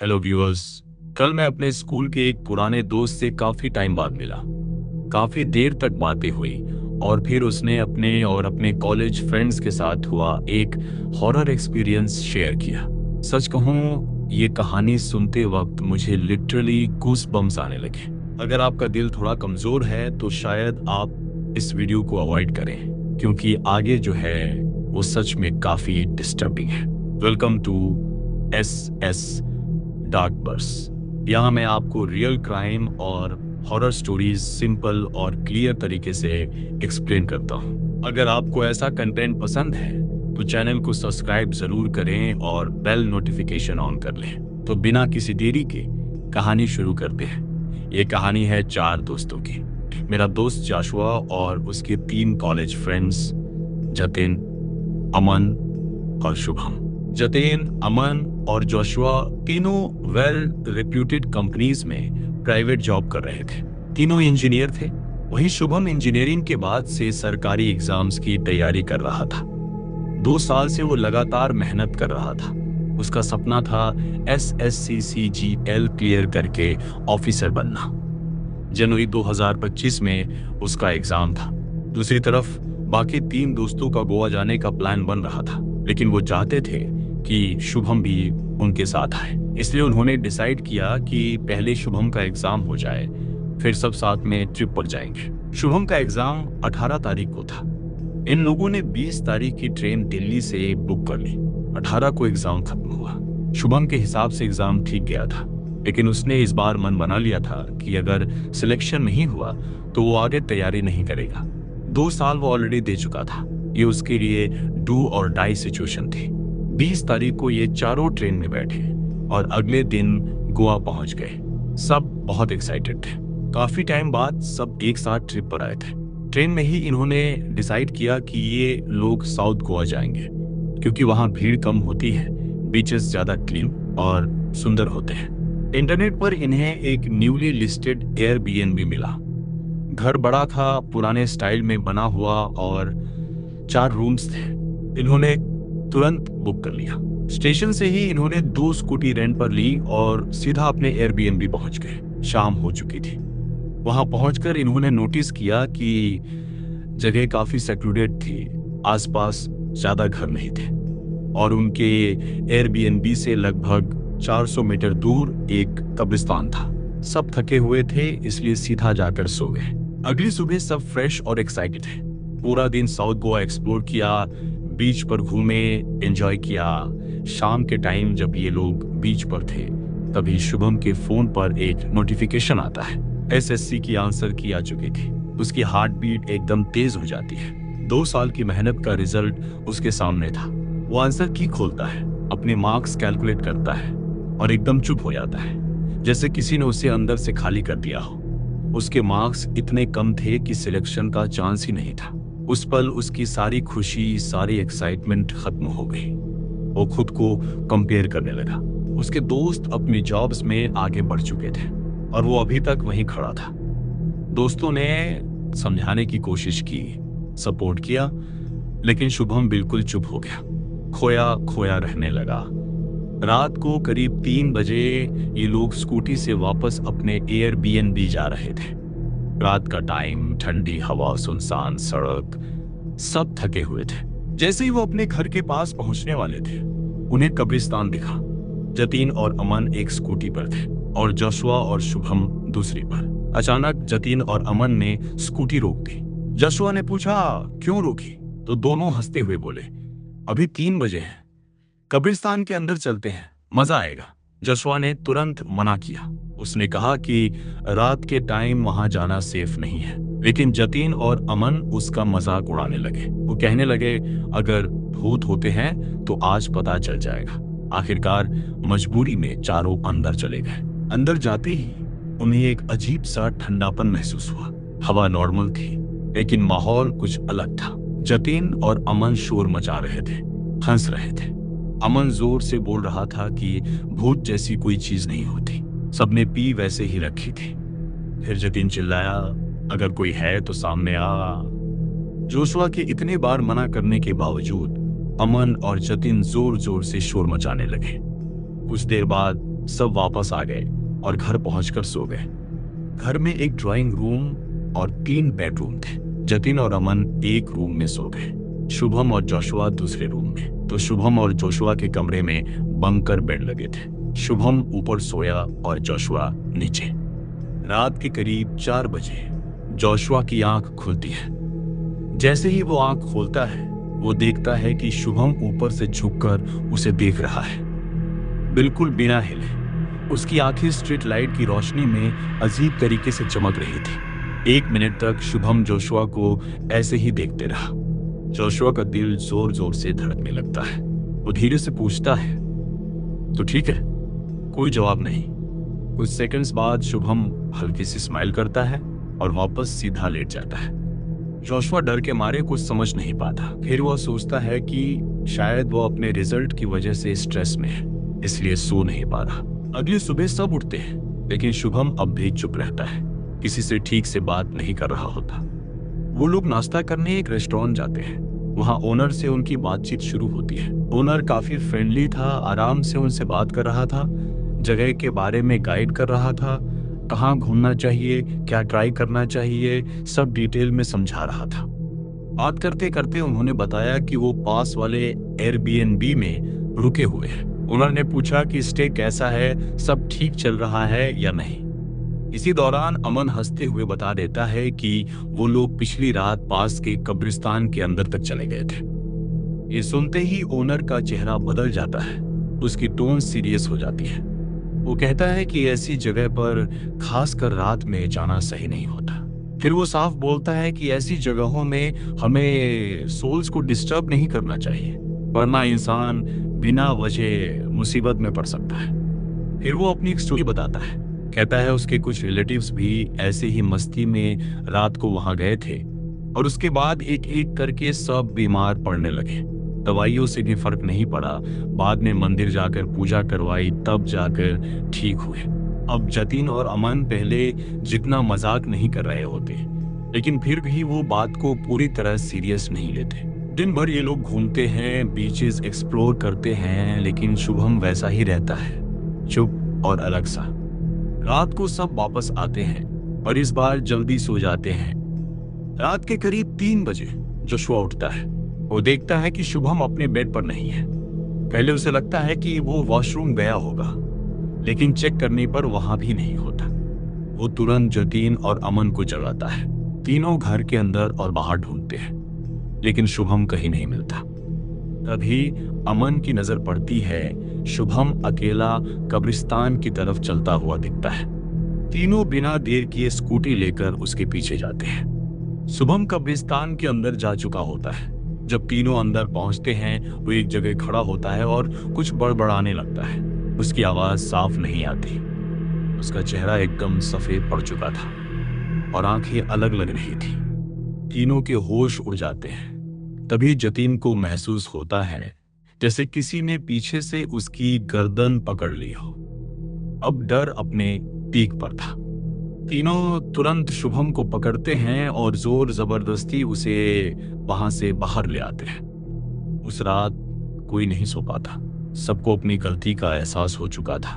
Hello viewers. कल मैं अपने स्कूल के एक पुराने दोस्त से काफी टाइम बाद मिला। काफी देर तक बातें हुई और फिर उसने अपने कॉलेज फ्रेंड्स के साथ हुआ एक हॉरर एक्सपीरियंस शेयर किया। सच कहूं, ये कहानी सुनते वक्त मुझे लिटरली गूस बम्स आने लगे। अगर आपका दिल थोड़ा कमजोर है तो शायद आप इस वीडियो को अवॉइड करें, क्योंकि आगे जो है वो सच में काफी डिस्टर्बिंग है। वेलकम टू एस डार्क बर्स। यहाँ मैं आपको रियल क्राइम और हॉरर स्टोरीज सिंपल और क्लियर तरीके से एक्सप्लेन करता हूँ। अगर आपको ऐसा कंटेंट पसंद है तो चैनल को सब्सक्राइब जरूर करें और बेल नोटिफिकेशन ऑन कर लें। तो बिना किसी देरी के कहानी शुरू करते हैं। ये कहानी है 4 दोस्तों की। मेरा दोस्त जाशुआ और उसके 3 कॉलेज फ्रेंड्स जतिन, अमन और शुभम। जतिन, अमन और जोशुआ तीनों वेल रेप्यूटेड कंपनीज में प्राइवेट जॉब कर रहे थे। तीनों इंजीनियर थे। वहीं शुभम इंजीनियरिंग के बाद से सरकारी एग्जाम्स की तैयारी कर रहा था। 2 साल से वो लगातार मेहनत कर रहा था। उसका सपना था SSC-CGL क्लियर करके ऑफिसर बनना। जनवरी 2025 में उसका एग्जाम था। दूसरी तरफ बाकी 3 दोस्तों का गोवा जाने का प्लान बन रहा था, लेकिन वो चाहते थे कि शुभम भी उनके साथ आए। इसलिए उन्होंने डिसाइड किया कि पहले शुभम का एग्जाम हो जाए, फिर सब साथ में ट्रिप पर जाएंगे। शुभम का एग्जाम 18 तारीख को था। इन लोगों ने 20 तारीख की ट्रेन दिल्ली से बुक कर ली। 18 को एग्जाम खत्म हुआ। शुभम के हिसाब से एग्जाम ठीक गया था, लेकिन उसने इस बार मन बना लिया था कि अगर सिलेक्शन नहीं हुआ तो वो आगे तैयारी नहीं करेगा। 2 साल वो ऑलरेडी दे चुका था। ये उसके लिए डू और डाई सिचुएशन थी। 20 तारीख को ये चारों ट्रेन में बैठे और अगले दिन गोवा पहुंच गए। सब बहुत एक्साइटेड थे। काफी टाइम बाद सब एक साथ ट्रिप पर आए थे। ट्रेन में ही इन्होंने डिसाइड किया कि ये लोग साउथ गोवा जाएंगे, क्योंकि वहां भीड़ कम होती है, बीचेस ज्यादा क्लीन और सुंदर होते हैं। इंटरनेट पर इन्हें एक न्यूली लिस्टेड एयरबीएनबी मिला। घर बड़ा था, पुराने स्टाइल में बना हुआ और 4 रूम्स थे। इन्होंने तुरंत बुक कर लिया। स्टेशन से ही इन्होंने 2 स्कूटी रेंट पर ली और सीधा अपने एयरबीएनबी पहुंच गए। शाम हो चुकी थी। वहां पहुंचकर इन्होंने नोटिस किया कि जगह काफी सेक्लूडेड थी। आसपास ज्यादा घर नहीं थे और उनके एयरबीएनबी से लगभग 400 मीटर दूर एक कब्रिस्तान था। सब थके हुए थे, इसलिए सीधा जाकर सो गए। अगली सुबह सब फ्रेश और एक्साइटेड थे। पूरा दिन साउथ गोवा एक्सप्लोर किया, बीच पर घूमे, एंजॉय किया। शाम के टाइम जब ये लोग बीच पर थे, तभी शुभम के फोन पर एक नोटिफिकेशन आता है। SSC की आंसर की आ चुकी थी। उसकी हार्ट बीट एकदम तेज हो जाती है। 2 साल की मेहनत का रिजल्ट उसके सामने था। वो आंसर की खोलता है, अपने मार्क्स कैलकुलेट करता है और एकदम चुप हो जाता है, जैसे किसी ने उसे अंदर से खाली कर दिया हो। उसके मार्क्स इतने कम थे कि सिलेक्शन का चांस ही नहीं था। उस पल उसकी सारी खुशी, सारी एक्साइटमेंट खत्म हो गई। वो खुद को कंपेयर करने लगा। उसके दोस्त अपनी जॉब्स में आगे बढ़ चुके थे और वो अभी तक वहीं खड़ा था। दोस्तों ने समझाने की कोशिश की, सपोर्ट किया, लेकिन शुभम बिल्कुल चुप हो गया, खोया खोया रहने लगा। रात को करीब 3 बजे ये लोग स्कूटी से वापस अपने एयरबीएनबी जा रहे थे। रात का टाइम, ठंडी हवा, सुनसान सड़क, सब थके हुए थे। जैसे ही वो अपने घर के पास पहुंचने वाले थे, उन्हें कब्रिस्तान दिखा। जतीन और अमन एक स्कूटी पर थे और जोशुआ और शुभम दूसरी पर। अचानक जतीन और अमन ने स्कूटी रोक दी। जोशुआ ने पूछा, क्यों रोकी? तो दोनों हंसते हुए बोले, अभी 3 बजे हैं, कब्रिस्तान के अंदर चलते हैं, मजा आएगा। जोशुआ ने तुरंत मना किया। उसने कहा कि रात के टाइम वहां जाना सेफ नहीं है। लेकिन जतीन और अमन उसका मजाक उड़ाने लगे। वो कहने लगे, अगर भूत होते हैं तो आज पता चल जाएगा। आखिरकार मजबूरी में चारों अंदर चले गए। अंदर जाते ही उन्हें एक अजीब सा ठंडापन महसूस हुआ। हवा नॉर्मल थी, लेकिन माहौल कुछ अलग था। जतीन और अमन शोर मचा रहे थे, हंस रहे थे। अमन जोर से बोल रहा था कि भूत जैसी कोई चीज नहीं होती, सबने पी वैसे ही रखी थी। फिर जतीन चिल्लाया, अगर कोई है तो सामने आ। जोशुआ के इतने बार मना करने के बावजूद अमन और जतिन जोर जोर से शोर मचाने लगे। कुछ देर बाद सब वापस आ गए और घर पहुंचकर सो गए। घर में एक ड्राइंग रूम और 3 बेडरूम थे। जतिन और अमन एक रूम में सो गए, शुभम और जोशुआ दूसरे रूम में। तो शुभम और जोशुआ के कमरे में बंकर बेड लगे थे। शुभम ऊपर सोया और जोशुआ नीचे। रात के करीब 4 बजे जोशुआ की आंख खुलती है। जैसे ही वो आंख खोलता है, वो देखता है कि शुभम ऊपर से झुककर उसे देख रहा है, बिल्कुल बिना हिले। उसकी आंखें स्ट्रीट लाइट की रोशनी में अजीब तरीके से चमक रही थी। 1 मिनट तक शुभम जोशुआ को ऐसे ही देखते रहा। जोशुआ का दिल जोर जोर से धड़कने लगता है। वो धीरे से पूछता है, तो ठीक है? कोई जवाब नहीं। कुछ सेकंड्स बाद शुभम हल्की सी स्माइल करता है और वापस सीधा लेट जाता है। जोशुआ डर के मारे कुछ समझ नहीं पाता। फिर वह सोचता है कि शायद वो अपने रिजल्ट की वजह से स्ट्रेस में है, इसलिए सो नहीं पा रहा। अगली सुबह सब उठते हैं, लेकिन शुभम अब भी चुप रहता है, किसी से ठीक से बात नहीं कर रहा होता। वो लोग नाश्ता करने एक रेस्टोरेंट जाते हैं। वहाँ ओनर से उनकी बातचीत शुरू होती है। ओनर काफी फ्रेंडली था, आराम से उनसे बात कर रहा था, जगह के बारे में गाइड कर रहा था, कहाँ घूमना चाहिए, क्या ट्राई करना चाहिए, सब डिटेल में समझा रहा था। बात करते करते उन्होंने बताया कि वो पास वाले एयरबीएनबी में रुके हुए हैं। उन्होंने पूछा कि स्टे कैसा है, सब ठीक चल रहा है या नहीं। इसी दौरान अमन हंसते हुए बता देता है कि वो लोग पिछली रात पास के कब्रिस्तान के अंदर तक चले गए थे। ये सुनते ही ओनर का चेहरा बदल जाता है, उसकी टोन सीरियस हो जाती है। वो कहता है कि ऐसी जगह पर खासकर रात में जाना सही नहीं होता। फिर वो साफ बोलता है कि ऐसी जगहों में हमें सोल्स को डिस्टर्ब नहीं करना चाहिए, वरना इंसान बिना वजह मुसीबत में पड़ सकता है। फिर वो अपनी एक स्टोरी बताता है। कहता है उसके कुछ रिलेटिव्स भी ऐसे ही मस्ती में रात को वहां गए थे और उसके बाद एक एक करके सब बीमार पड़ने लगे। दवाइयों से भी फर्क नहीं पड़ा। बाद में मंदिर जाकर पूजा करवाई, तब जाकर ठीक हुए। अब जतिन और अमन पहले जितना मजाक नहीं कर रहे होते, लेकिन फिर भी वो बात को पूरी तरह सीरियस नहीं लेते। दिन भर ये लोग घूमते हैं, बीचेस एक्सप्लोर करते हैं, लेकिन शुभम वैसा ही रहता है, चुप और अलग सा। रात को सब वापस आते हैं और इस बार जल्दी सो जाते हैं। रात के करीब 3 बजे जोशुआ उठता है। वो देखता है कि शुभम अपने बेड पर नहीं है। पहले उसे लगता है कि वो वॉशरूम गया होगा, लेकिन चेक करने पर वहां भी नहीं होता। वो तुरंत जतीन और अमन को जगाता है। तीनों घर के अंदर और बाहर ढूंढते हैं, लेकिन शुभम कहीं नहीं मिलता। तभी अमन की नजर पड़ती है। शुभम अकेला कब्रिस्तान की तरफ चलता हुआ दिखता है। तीनों बिना देर किए स्कूटी लेकर उसके पीछे जाते हैं। शुभम कब्रिस्तान के अंदर जा चुका होता है। जब तीनों अंदर पहुंचते हैं, वो एक जगह खड़ा होता है और कुछ बड़बड़ाने लगता है। उसकी आवाज साफ नहीं आती। उसका चेहरा एकदम सफेद पड़ चुका था और आंखें अलग लग रही थी। तीनों के होश उड़ जाते हैं। तभी जतीन को महसूस होता है जैसे किसी ने पीछे से उसकी गर्दन पकड़ ली हो। अब डर अपने पीक पर था। तीनों तुरंत शुभम को पकड़ते हैं और जोर जबरदस्ती उसे वहां से बाहर ले आते हैं। उस रात कोई नहीं सो पाता। सबको अपनी गलती का एहसास हो चुका था।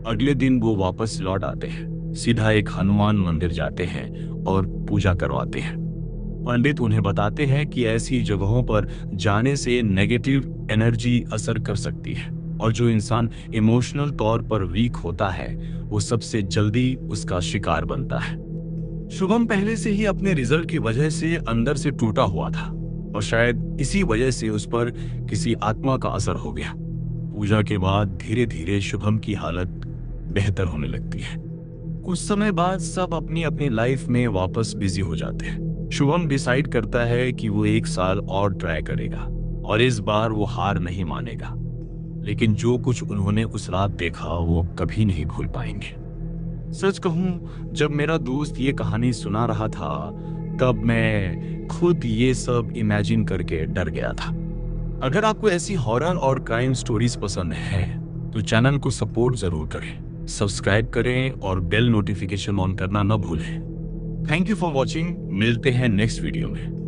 अगले दिन वो वापस लौट आते हैं। सीधा एक हनुमान मंदिर जाते हैं और पूजा करवाते हैं। पंडित उन्हें बताते हैं कि ऐसी जगहों पर जाने से नेगेटिव एनर्जी असर कर सकती है और जो इंसान इमोशनल तौर पर वीक होता है, वो सबसे जल्दी उसका शिकार बनता है। शुभम पहले से ही अपने रिजल्ट की वजह से अंदर से टूटा हुआ था और शायद इसी वजह से उस पर किसी आत्मा का असर हो गया। पूजा के बाद धीरे धीरे शुभम की हालत बेहतर होने लगती है। कुछ समय बाद सब अपनी अपनी लाइफ में वापस बिजी हो जाते हैं। शुभम डिसाइड करता है कि वो 1 साल और ट्राई करेगा और इस बार वो हार नहीं मानेगा। लेकिन जो कुछ उन्होंने उस रात देखा, वो कभी नहीं भूल पाएंगे। सच कहूं, जब मेरा दोस्त ये कहानी सुना रहा था, तब मैं खुद ये सब इमेजिन करके डर गया था। अगर आपको ऐसी हॉरर और क्राइम स्टोरीज पसंद है, तो चैनल को सपोर्ट जरूर करें, सब्सक्राइब करें और बेल नोटिफिकेशन ऑन करना न भूलें। Thank you for watching. मिलते हैं नेक्स्ट वीडियो में।